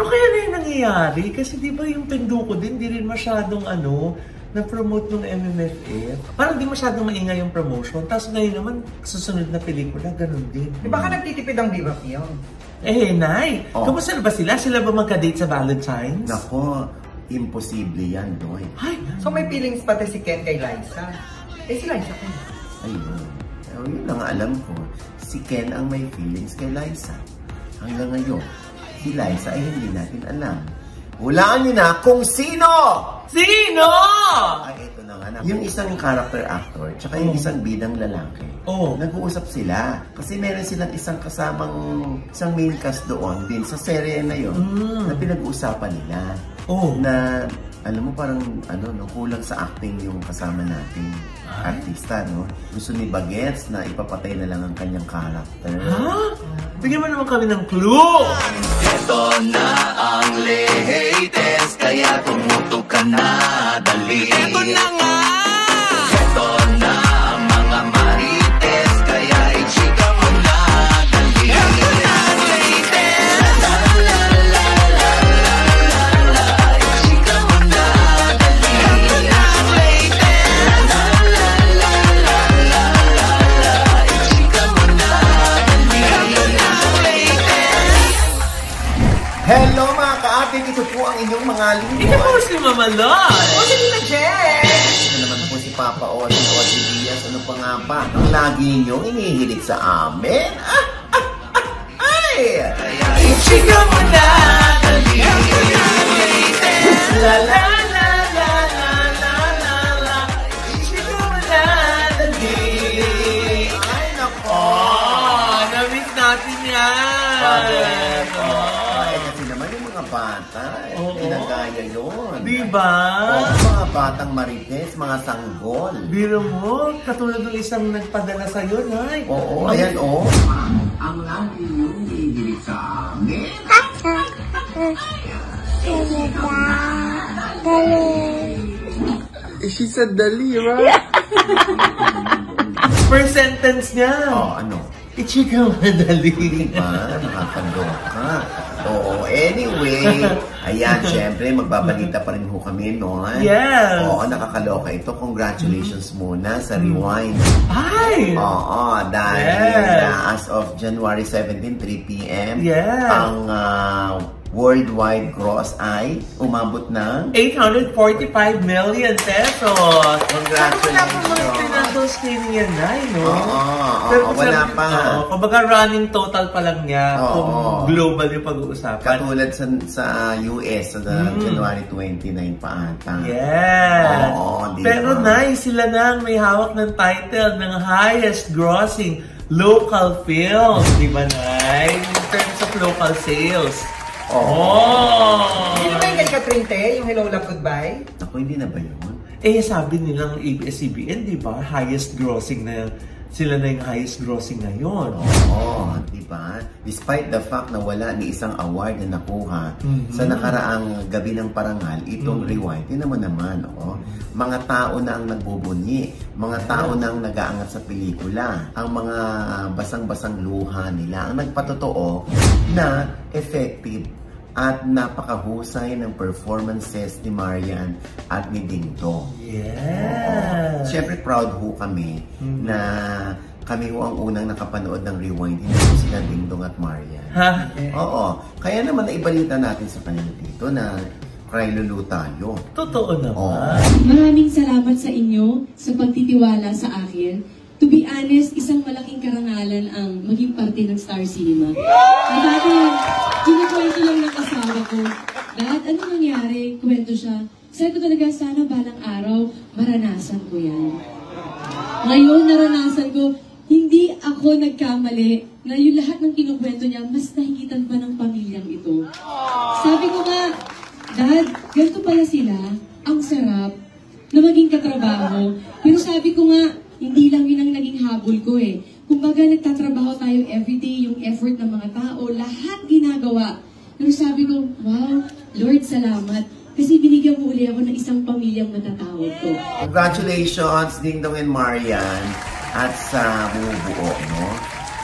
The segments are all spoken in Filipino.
Ano kaya na yung nangyayari? Kasi di ba yung Penduko din, di rin masyadong na-promote ng MMFF. Parang di masyadong maingay yung promotion. Tapos ngayon naman, susunod na pelikula, ganun din. Di ba ka nagtitipid ang Viva Film? Nay, kamusta na ba sila? Sila ba magka-date sa Valentine's? Nako, imposible yan, Doy. Ay, so may feelings pati si Ken kay Liza. Si Liza ko. Ayun. Yun lang alam ko. Si Ken ang may feelings kay Liza. Hanggang ngayon, si Liza ay hindi natin alam. Hulaan niyo na kung sino! Sino? Ay, ito na nga. Yung isang character actor, tsaka yung isang bidang lalaki. Nag-uusap sila. Kasi meron silang isang isang main cast doon din sa serye na yun. Na pinag-uusapan nila. Na, alam mo, parang, kulang sa acting yung kasama nating artista, no? Gusto ni Bagets na ipapatay na lang ang kanyang character. Ha? Bigyan mo naman kami ng clue! Ito na ang latest, kaya tumutok ka na, dali. Ito na nga! Ito na ang mga marites, kaya i-chika mo na, dali. Ito na ang latest! La la la la la la la, i-chika mo na, dali. Ito na ang latest! La la la la la la la, i-chika mo na, dali. Ito na ang latest! Hello mga ka-ating! Ito po ang inyong mga lingkod. Ito po si Mama Loy! O si Tita Jen! Ito naman po si Papa Odi, Odi Diaz. Ano pa nga ba? Ang lagi ninyong inihilig sa amin? Ay! Ichika mo na! Dali! La la la la la la la la, ichika mo na! Dali! Ay, nako! Na-miss natin yan! Kasi naman yung mga bata, ginagaya yun. Diba? Mga batang marites, mga sanggol. Biro mo, katulad ng isang nagpadala sa'yo, Nay. Oo, ayan o. Ang lagi yung hinihilig sa amin. She said dali, right? First sentence niya. Ano? Ichika mo na dali. Diba? Nakakaloka. Oo, anyway. Ayan, syempre, magbabalita pa rin ho kami, no? Yes. Oo, nakakaloka ito. Congratulations muna sa Rewind. Ay! Oo, dahil as of January 17, 3 p.m. Ang worldwide gross ay umabot ng 845 million pesos. Congratulations. Financial screening yan, Nay, no? Oo, wala pa. Kumbaga running total pa lang niya kung global yung pag-uusapan. Katulad sa US, sa January 29 pa ata. Yes. Oo, diba? Pero Nay, sila na ang may hawak ng title ng highest grossing local film. Diba, Nay? In terms of local sales. Hindi ba yung kay Catherine Te, yung Hello Love Goodbye? Ako, hindi na ba yun? Sabi nilang ABS-CBN, di ba? Highest grossing na, sila na yung highest grossing ngayon. Oo, di ba? Despite the fact na wala ni isang award na nakuha sa nakaraang gabi ng parangal, itong Rewind, yun naman, mga tao na ang nagbubunyi, mga tao na ang nag-aangat sa pelikula, ang mga basang-basang luha nila, ang nagpatotoo na effective at napakahusay ng performances ni Marian at ni Ding Dong. Yes! Siyempre proud ho kami na kami ho ang unang nakapanood ng Rewind, hindi ho sila Ding Dong at Marian. Oo. Kaya naman naibalita natin sa kanila dito na cry lulu tayo. Totoo naman. Maraming salamat sa inyo sa pagtitiwala sa akin. To be honest, isang malaking karangalan ang maging parte ng Star Cinema. At dati, kinikwento lang ng asawa ko. Dad, ano nangyari? Kwento siya. Sabi ko talaga, sana balang araw, maranasan ko yan. Ngayon, naranasan ko, hindi ako nagkamali na yung lahat ng kinukwento niya, mas nahigitan pa ng pamilyang ito. Sabi ko nga, Dad, ganito pala sila, ang sarap na maging katrabaho. Pero sabi ko nga, hindi lang yun ang naging habol ko eh. Kumbaga, nagtatrabaho tayo everyday, yung effort ng mga tao, lahat ginagawa. Pero sabi ko, wow, Lord, salamat. Kasi binigyan mo uli ako ng isang pamilyang matatawag ko. Congratulations, Ding Dong and Marian, at sa bumubuo, no?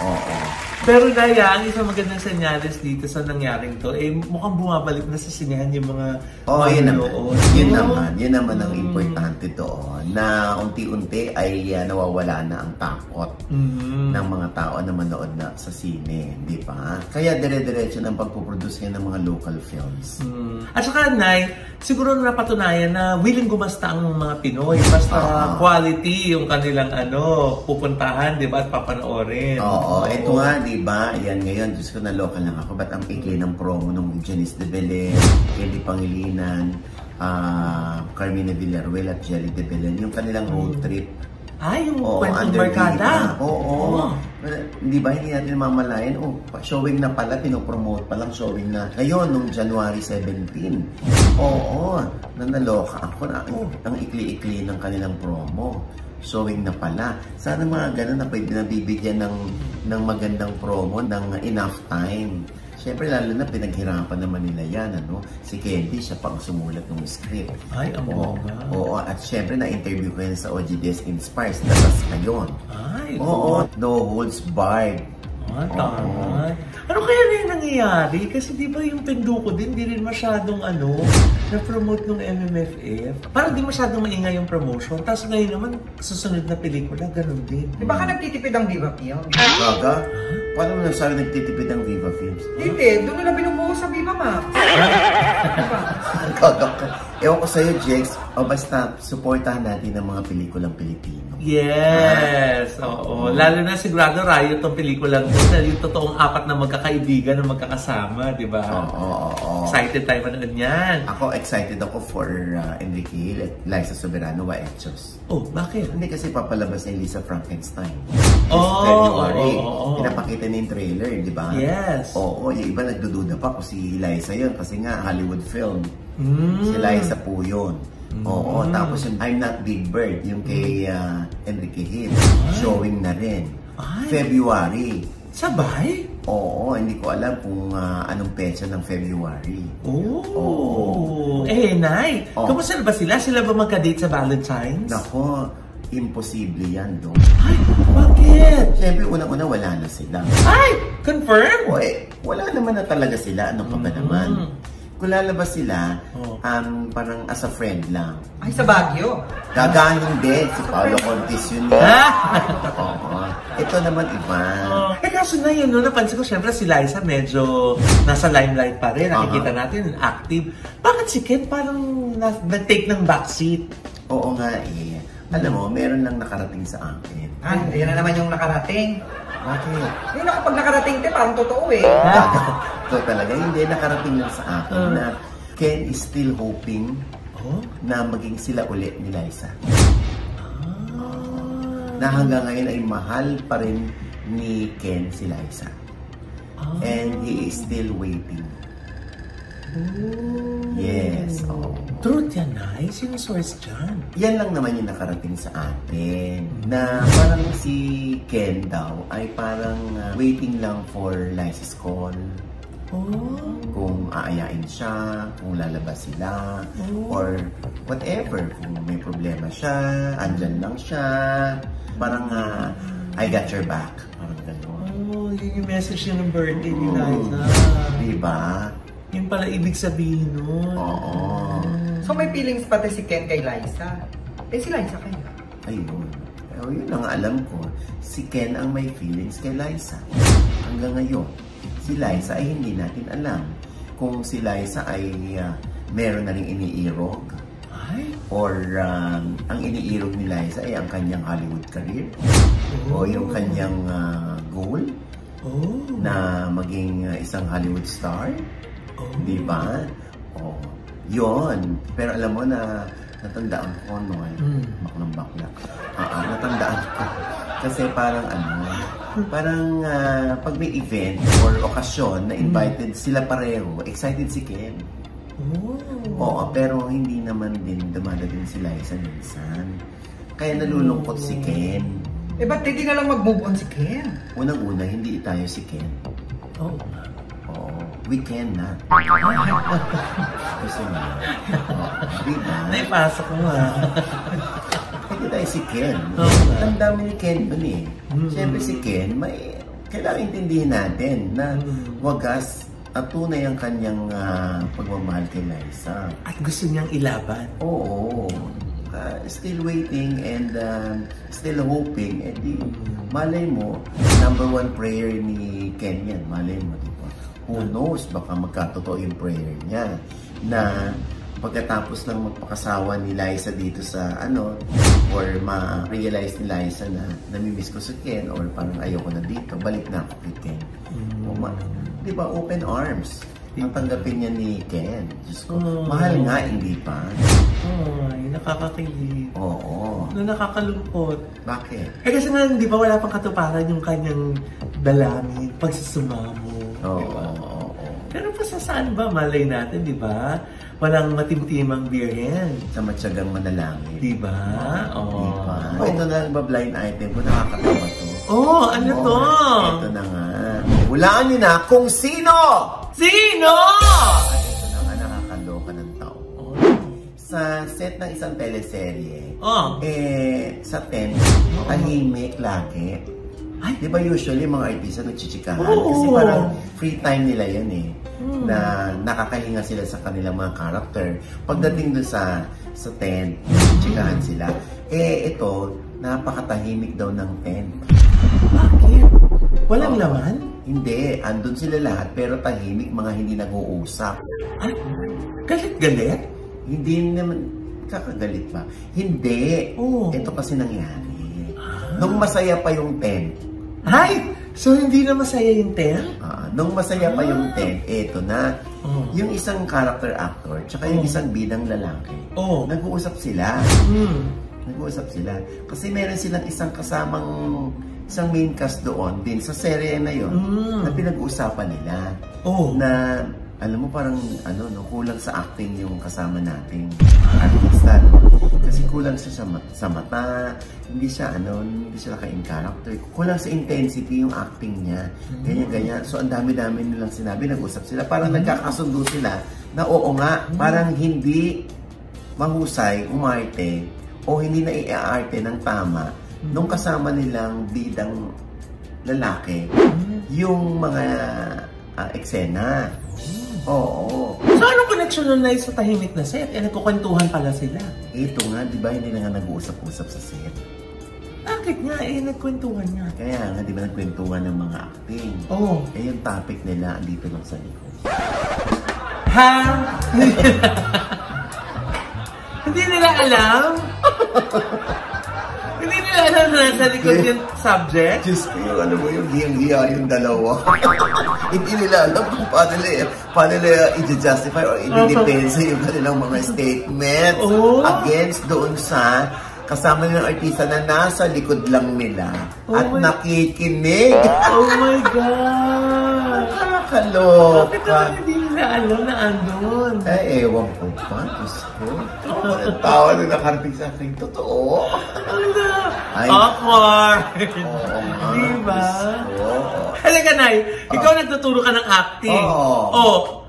Oo. Pero Naya, ang isang magandang senyales dito sa nangyaring to, mukhang bumabalik na sa sinehan yung mga Yun manonood. Yun naman ang importante doon, na unti-unti ay nawawala na ang takot ng mga tao na manood na sa sine, di ba? Kaya dire-diretso ng pagpuproduce ng mga local films. At saka, Nay, siguro napatunayan na willing gumasta ang mga Pinoy. Basta quality yung kanilang pupuntahan, di ba? At papanoorin. Oo, ito nga, di ba? Ayan ngayon, Diyos ko, na-local lang ako. Ba't ang ikli ng promo ng Janice de Belen, Kelly Pangilinan, Carmina Villaruel at Jelly de Belen, yung kanilang road trip. Yung kwentong barkada. Oo. Di ba, hindi natin mamalayan. Showing na pala, pinopromote palang showing na ngayon, nung January 17. Oo, naloka ako na ang ikli-ikli ng kanilang promo. Showing na pala. Sana mga ganun na pwede nabibigyan ng magandang promo, ng enough time. Siyempre, lalo na pinaghirapan naman nila yan, Si Candy, siya pang sumulat ng script. Ay, ang bongga. Oo, at siyempre, na-interview ko yan sa OGDS Inspires. Labas ngayon. Ay, Oo, no holds barred. Tama. Ano kaya na yung nangyayari? Kasi di ba yung Penduko din, di rin masyadong na-promote ng MMFF. Parang di masyadong maingay yung promotion. Tapos ngayon naman, susunod na pelikula, ganun din. Di ba ka nagtitipid ang Viva Films? Baga? Paano mo nasabi nagtitipid ang Viva Films? Hindi, doon nila binubuhos sa Viva Max. Diba? Ewan ko sa'yo, Jex. Basta, supportahan natin ang mga pelikulang Pilipino. Yes! Oo. Lalo na sigurado Riot tong pelikulang ito. Yung totoong apat na magkakaibigan na magkakasama, di ba? Oo. Excited tayo manood niyan. Ako, excited ako for Enrique Hill at Liza Soberano wa Hechos. Bakit? Hindi kasi papalabas ni Lisa Frankenstein. February. Pinapakita niya yung trailer, di ba? Yes. Oo, yung iba nagdududa pa kung si Liza yun kasi nga Hollywood film. Si Liza po yun. Oo, tapos yung I'm Not Big Bird, yung kay Enrique Hill, showing na rin. February. Sabay? Oo, hindi ko alam kung anong petsa ng February. Nay, kamusta na ba sila? Sila ba magka-date sa Valentine's? Nako, imposible yan doon. Ay, bakit? Siyempre, unang-una wala na sila. Ay, confirm? Wala naman na talaga sila. Ano pa ba naman? Kung lalabas sila, parang as a friend lang. Ay, sa Baguio. Gaganon din. Si Paolo Contis yun. Ito naman iba. Kaso na yun, napansin ko, syempre si Liza medyo nasa limelight pa rin. Nakikita natin, active. Bakit si Ken parang nag-take ng backseat? Oo nga eh. Alam mo, meron lang nakarating sa akin. Ayan na naman yung nakarating. Bakit? Kapag nakarating parang totoo eh. So talaga, hindi nakarating lang sa akin na Ken is still hoping na maging sila ulit ni Liza. Na hanggang ngayon ay mahal pa rin ni Ken si Liza. And he is still waiting. Yes. Truth yan, Nay. Sino source dyan? Yan lang naman yung nakarating sa atin. Na parang si Ken daw ay parang waiting lang for Liza's call. Kung aayain siya, kung lalabas sila, or whatever. Kung may problema siya, andyan lang siya. Parang, I got your back. Parang gano'n. Yun yung message niya ng birthday ni Liza. Diba? Yun pala ibig sabihin nun. Oo. So may feelings pati si Ken kay Liza. Si Liza kaya? Ayun. Yun ang alam ko. Si Ken ang may feelings kay Liza. Hanggang ngayon. Si Liza ay hindi natin alam kung si Liza ay meron na rin iniirog. Or ang iniirog ni Liza ay ang kanyang Hollywood career. O yung kanyang goal na maging isang Hollywood star. Di ba? Yun. Pero alam mo na natandaan ko baklang-bakla. Natandaan ko. Kasi parang pag may event or okasyon na invited sila pareho, excited si Ken. Oo, pero hindi naman din dumadating si Liza minsan. Kaya nalulungkot si Ken. Ba't hindi na lang mag-move on si Ken? Unang-una, hindi tayo si Ken. We cannot. Kasi nga. Diba? Naipasok mo Hindi tayo si Ken. Ang dami ni Ken ba Siyempre si Ken, kailangan intindihin natin na wagas at tunay ang kanyang pagmamahal kay Liza. At gusto niyang ilaban. Oo. Still waiting and still hoping. Eh di, malay mo, number one prayer ni Ken yan. Malay mo, di ba? Who knows, baka magkatotoo yung prayer niya na pagkatapos ng magpakasawa ni Liza dito sa or ma-realize ni Liza na namimiss ko si Ken or parang ayoko na dito, balik na ako kay Ken. Di ba, open arms ang tanggapin niya ni Ken. Diyos ko, mahal nga, hindi pa? Ay, nakakakilig. Oo. Nakakalungkot. Bakit? Kasi nga, di ba wala pang katuparan yung kanyang dalangin, pagsusumamo. Oo. Pero pa saan ba? Malay natin, di ba? Walang matimtimang birhen. Sa matyagang manalangin. Di ba? Oo. Diba? Ito na ang blind item ko, nakakatawa to. Ano to? Ito na nga. Hulaan niyo na kung sino! Sino? Ito na nga, nakakaloka ng tao. Sa set ng isang teleserye, sa tent, tahimik lagi. Ay, di ba usually mga artista nagchichikahan? Kasi parang free time nila yan na nakakahinga sila sa kanilang mga character. Pagdating doon sa tent, chikahan sila. Ito, napakatahimik daw ng tent. Bakit? Walang laman? Hindi, andun sila lahat pero tahimik, mga hindi nag-uusap. Ay, galit-galit? Hindi naman, kakagalit ba? Hindi. Ito kasi nangyari. Nung masaya pa yung tent. Ay! So hindi na masaya yung tent? Nung masaya pa yung tent, eto na. Yung isang character actor, tsaka yung isang bidang lalaki, nag-uusap sila. Nag-uusap sila. Kasi meron silang isang kasamang isang main cast doon din sa serye na yun na pinag-uusapan nila na alam mo parang kulang sa acting yung kasama nating artista, kasi kulang siya sa mata, hindi siya naka-in character, kulang sa intensity yung acting niya, ganyan. So ang dami-dami nilang sinabi, nag-usap sila, parang nagkakasundo sila na oo nga, parang hindi mahusay umarte o hindi na i-aarte ng tama nung kasama nilang bidang lalaki yung mga eksena. Oo. So anong connection nun na sa tahimik na set? Nagkukwentuhan pala sila. Ito nga, di ba hindi na nga nag-uusap-usap sa set? Bakit nga? Nagkwentuhan nga. Kaya nga, di ba nagkwentuhan ng mga acting? Yung topic nila, andito lang sa likod. Ha? Hindi nila alam? Hindi nila alam na nasa likod yung subject? Diyos ko, yung hiyang-hiya yung dalawa. Hindi nila alam kung paano nila i-justify or i-depensa yung kanilang mga statement against doon sa kasama nilang artista na nasa likod lang nila at nakikinig. Oh my God! Nakakaloka. Bakit naman hindi nila alam na andun? Ewan ko pa. Diyos ko. Ang tawa na nakarating sa akin. Totoo. Awkward! Oo nga. Diba? Oo. Halika, Nay. Ikaw nagtuturo ka ng acting.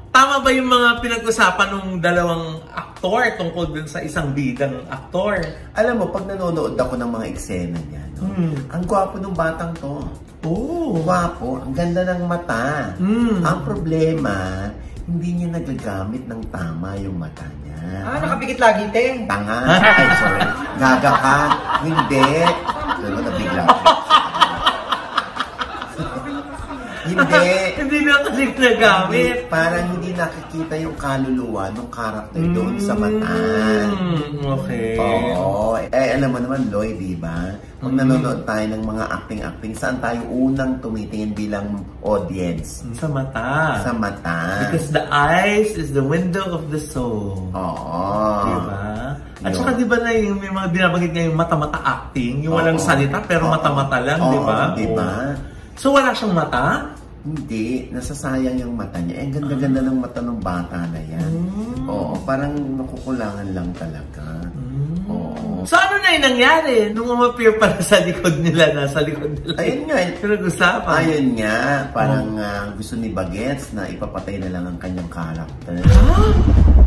Tama ba yung mga pinag-usapan ng dalawang aktor tungkol dun sa isang bidang aktor? Alam mo, pag nanonood ako ng mga eksena niya, ang gwapo ng batang to. Gwapo. Ang ganda ng mata. Ang problema, hindi niya nagagamit ng tama yung mata niya. Nakapikit lagi, Teng. Tanga. Ay, sorry. Gaga ka. Hindi. Ano, nabigla ko. Hindi na kasi nagamit. Parang hindi nakikita yung kaluluwa ng karakter doon sa mata. Okay. Oo. Alam mo naman, Lloyd, di ba? Pag nanonood tayo ng mga acting-acting, saan tayo unang tumitingin bilang audience? Sa mata. Sa mata. Because the eyes is the window of the soul. Oo. Diba? At saka diba na yung may mga binabanggit nga yung mata-mata acting, yung walang salita pero mata-mata lang, diba? Diba? So wala siyang mata? Hindi, nasasayang yung mata niya. Ang ganda-ganda ng mata ng bata na yan. Oo, parang nakukulangan lang talaga. Oo. So ano na yung nangyari? Nung umappear pala sa likod nila, nasa likod nila. Ayun nga. Pinag-usapan. Ayun nga, parang gusto ni Bagets na ipapatay na lang ang kanyang karakter.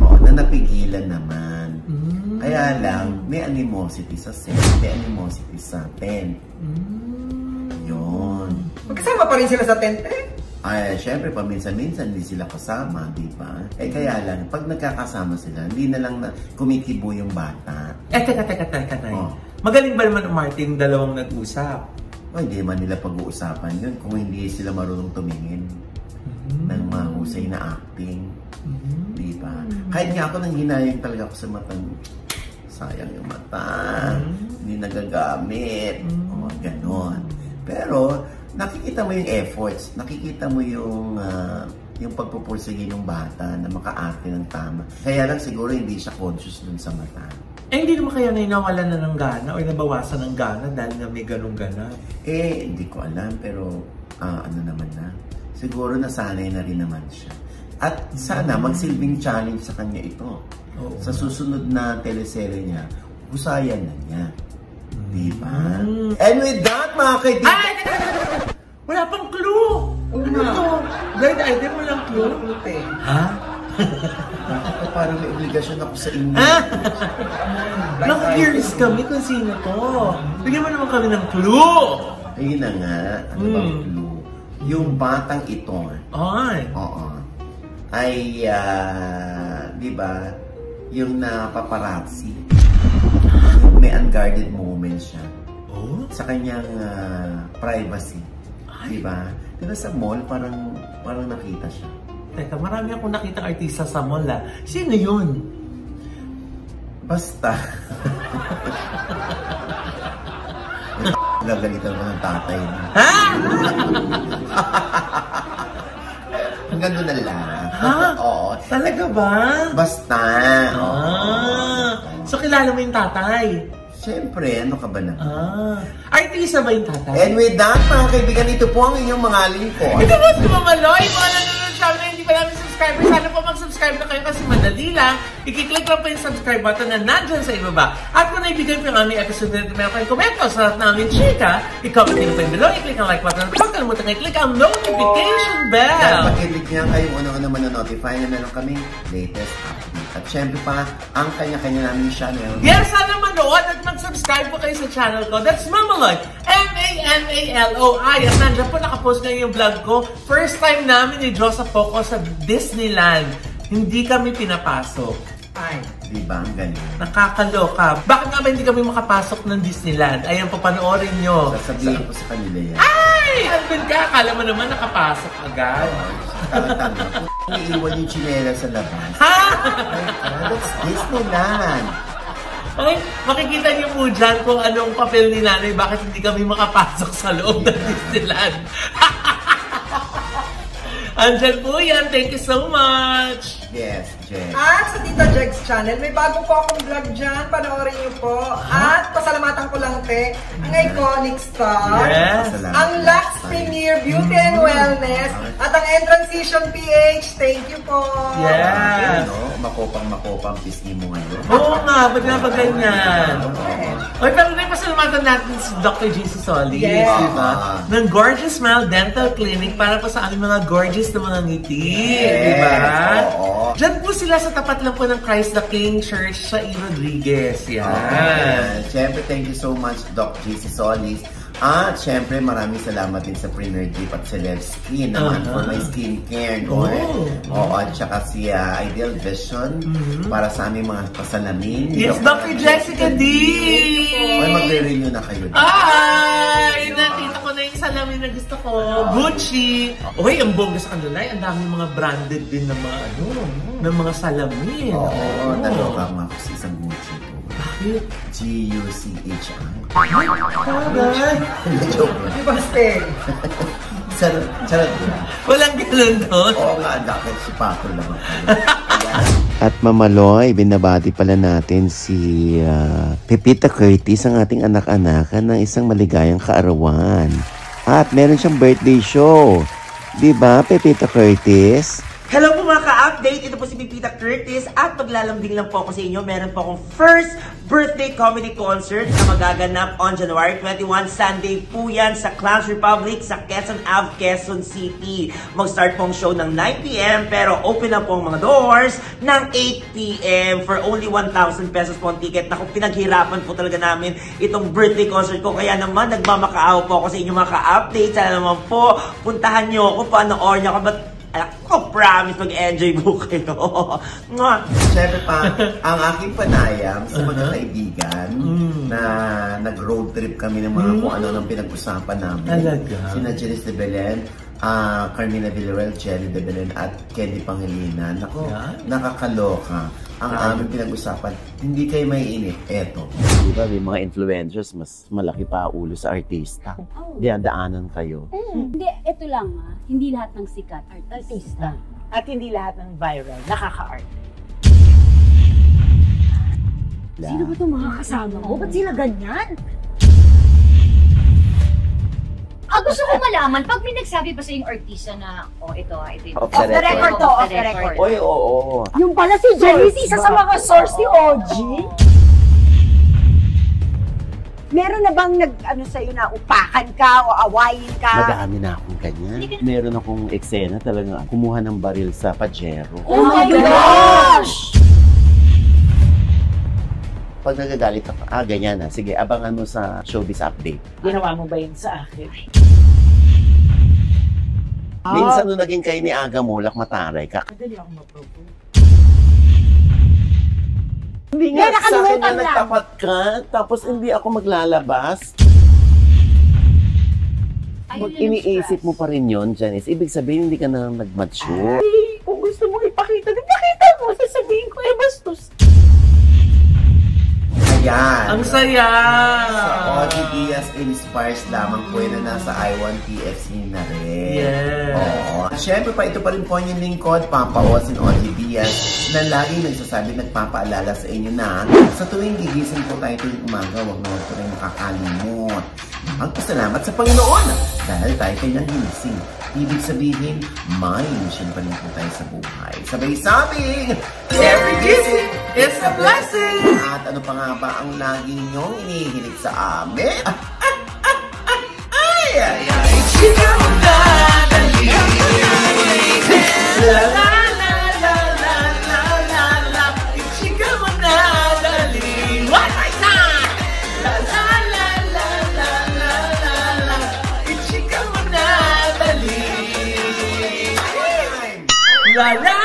Oo, na napigilan naman. Kaya lang, may animosity sa set, may animosity sa tent. Yun. Magkasama pa rin sila sa tent eh. Ay, syempre, paminsan-minsan hindi sila kasama, di ba? Eh, kaya lang, pag nagkakasama sila, hindi na lang kumikibo yung bata. Teka. Oh. Magaling ba naman Martin dalawang nag-usap? O, hindi man nila pag-uusapan yun kung hindi sila marunong tumingin ng mahusay na acting. Di ba? Kahit nga ako nang hinayang talaga ako sa mata. Sayang yung mata. Hindi nagagamit. O, ganon. Pero, nakikita mo yung efforts. Nakikita mo yung pagpupursige ng bata na maka-acting ng tama. Kaya lang siguro hindi siya conscious dun sa mata. Eh, hindi naman kaya nawalan na ng gana o nabawasan ng gana dahil nga may ganong gana? Eh, hindi ko alam. Pero, ano naman na. Siguro nasanay na rin naman siya. At sana magsilbing challenge sa kanya ito. Sa susunod na teleserye niya, husayan na niya. Diba? And with that, mga kaibigan... Ay! Wala pang clue! Ano to? Blind item, walang clue? Ha? Ako parang may obligasyon ako sa inyo. Naka-curious kami kung sino to. Bigyan mo naman kami ng clue! Ayun na nga. Ano bang clue? Yung batang ito. Ay! Oo. Ay, di ba, yung napaparazzi. May unguarded moment siya. Oh? Sa kanyang privacy. Di ba? Diba sa mall, parang nakita siya. Teka, marami akong nakita artista sa mall ah. Sino yun? Basta. Gagalitan mo ng tatay mo. Ha? Hanggang doon na lang. Ha? Oo. Talaga ba? Basta. So kilala mo yung tatay? Siyempre, ano ka ba na? Artista ba yung tatay? And with that, mga kaibigan, ito po ang inyong mga lingkod. Ito po si Mama Loy, mga nanonood sa amin, hindi pa namin subscriber. Sana po mag-subscribe na kayo kasi madali lang. I-click lang po yung subscribe button na nandyan sa ibaba. At kung naibigay po yung aming episode na meron kayong komento sa lahat namin chika, i-comment nyo po yung below, i-click ang like button. Huwag kalimutan i-click ang notification bell. Kaya pag-click niya kayo, unang-una man-notify na meron kaming latest update. At syempre pa, ang kanya-kanya namin channel. Yes, sana manood at mag-subscribe po kayo sa channel ko. That's Mamaloy. M-A-M-A-L-O-I. At nandiyan po nakapost ngayon yung vlog ko. First time namin ni Joseph Poco sa Disneyland. Hindi kami pinapasok. Ay. Diba? Ang galing. Nakakaloka. Bakit nga ba hindi kami makapasok ng Disneyland? Ayan, papanoorin nyo. Sasabihin ko sa kanila yan. Ay! Andun ka? Akala mo naman nakapasok agad. Tanga-tanga. Kung iiwan yung chinela sa labas. Ha? That's Disneyland. Okay, makikita niyo po dyan kung anong papel ni nanay, bakit hindi kami makapasok sa loob ng Disneyland. Andyan po yan. Thank you so much. Yes, Jen. At sa Tita Jeg's channel, may bago po akong vlog dyan. Panoorin niyo po. At pasalamatan ko lang, te, ang iconic star, Yes. ang Lux Premier Beauty and Wellness, at ang Entrancision PH. Thank you po. Yes. Ano, makopang pisngi mo ngayon. Oo nga, ba't nga ba ganyan? Oy, pero rin pasalamatan natin si Dr. JC Solis, Yes. diba? Ng Gorgeous Smile Dental Clinic para po sa aming mga gorgeous na mga ngiti, diba? Oo. Diyan po sila sa tapat lang po ng Christ the King Church sa E. Rodriguez. Yan. Siyempre, thank you so much, Doc JC Solis. At syempre, maraming salamat din sa Premier Drip at Celeb Skin naman for my skincare. Oo, at saka si Ideal Vision para sa aming mga pasalamin. Yes, Dr. Jessica D! Ay, magre-renew na kayo. Ay! Nakita ko na yung salamin na gusto ko. Gucci! Uy, ang bongga sa kanila. Ang daming mga branded din na mga ng mga salamin. Oo, naloka nga ako sa isang Gucci ko. Bakit? G-U-C-H-I. Tagay! Joke. Di ba, Stel? Sarap din. Walang ganun doon. Oo nga, dahil si Pato naman kayo. At Mamaloy, binabati pala natin si Pepita Curtis, ang ating anak-anakan ng isang maligayang kaarawan. At meron siyang birthday show. Diba, Pepita Curtis? Hello po mga ka-update! Ito po si Pipita Curtis at maglalambing lang po ako sa inyo. Meron po akong first birthday comedy concert na magaganap on January 21. Sunday po yan sa Clowns Republic sa Quezon Ave, Quezon City. Mag-start po ang show ng 9 p.m. pero open na po ang mga doors ng 8 p.m. for only 1,000 pesos po ang ticket. Naku, pinaghirapan po talaga namin itong birthday concert ko. Kaya naman, nagmamakaaw po ako sa inyo mga ka-update. Sana naman po, puntahan nyo ako, panoorin nyo ako. But ako, promise, mag-enjoy po kayo. Siyempre pa, ang aking panayam sa mga kaibigan na nag-road trip kami ng mga kung ano nang pinag-usapan namin. Talaga? Sina Janice de Belen, Carmina Villarreal, Jenny de Belen at Candy Pangilinan. Naku, nakakaloka. Ang aming pinag-usapan, hindi kayo may inip. Eto. Di ba, may mga influencers, mas malaki pa ulo sa artista. Daanan kayo. Hindi, ito lang hindi lahat ng sikat artista. At hindi lahat ng viral, nakaka-art. Sino ba itong mga kasama mo? Ba't sila ganyan? Gusto ko malaman, pag may nagsabi ba sa yung artista na, ito. Off Off the record to, off the record. Oy, oo. Yung pala si Janice, isa sa mga source ni OG. Meron na bang sa'yo na upakan ka o awayin ka? Madami na akong ganyan. Meron akong eksena talagang kumuha ng baril sa Pajero. Oh my gosh! Pag nagagalit ako, ganyan na. Sige, abangan mo sa Showbiz Update. Ginawa mo ba yun sa akin? Minsan nung naging kayo ni Aga Mulak, mataray ka. Madali ako ma-propose. Hindi nga sa akin na nagtapat ka, tapos hindi ako maglalabas. Pag iniisip mo pa rin yun, Janice, ibig sabihin hindi ka na nag-mature. Kung gusto mo ipakita mo, sasabihin ko, bastos. Ayan. Ang saya! Sa OG Diaz Inspires lamang po yun na nasa I1TFC na rin. Yes. Oo. Siyempre pa, ito pa rin po yung lingkod, Papa Osin OG Diaz, na lagi nagsasabi, nagpapaalala sa inyo na sa tuwing gigising po tayo tuwing umaga, huwag naman po rin makakalimot. Magpasalamat sa Panginoon dahil tayo kanyang hinising. Ibig sabihin, may mission pa rin po tayo sa buhay. Sabay sabing, every gising is a blessing! At ano pa nga ba ang lagi niyong inihilig sa amin? Chika mo na, dali. La la la la la la la la. Chika mo na, dali. One more time. La la la la la la la la. Chika mo na, dali. La la.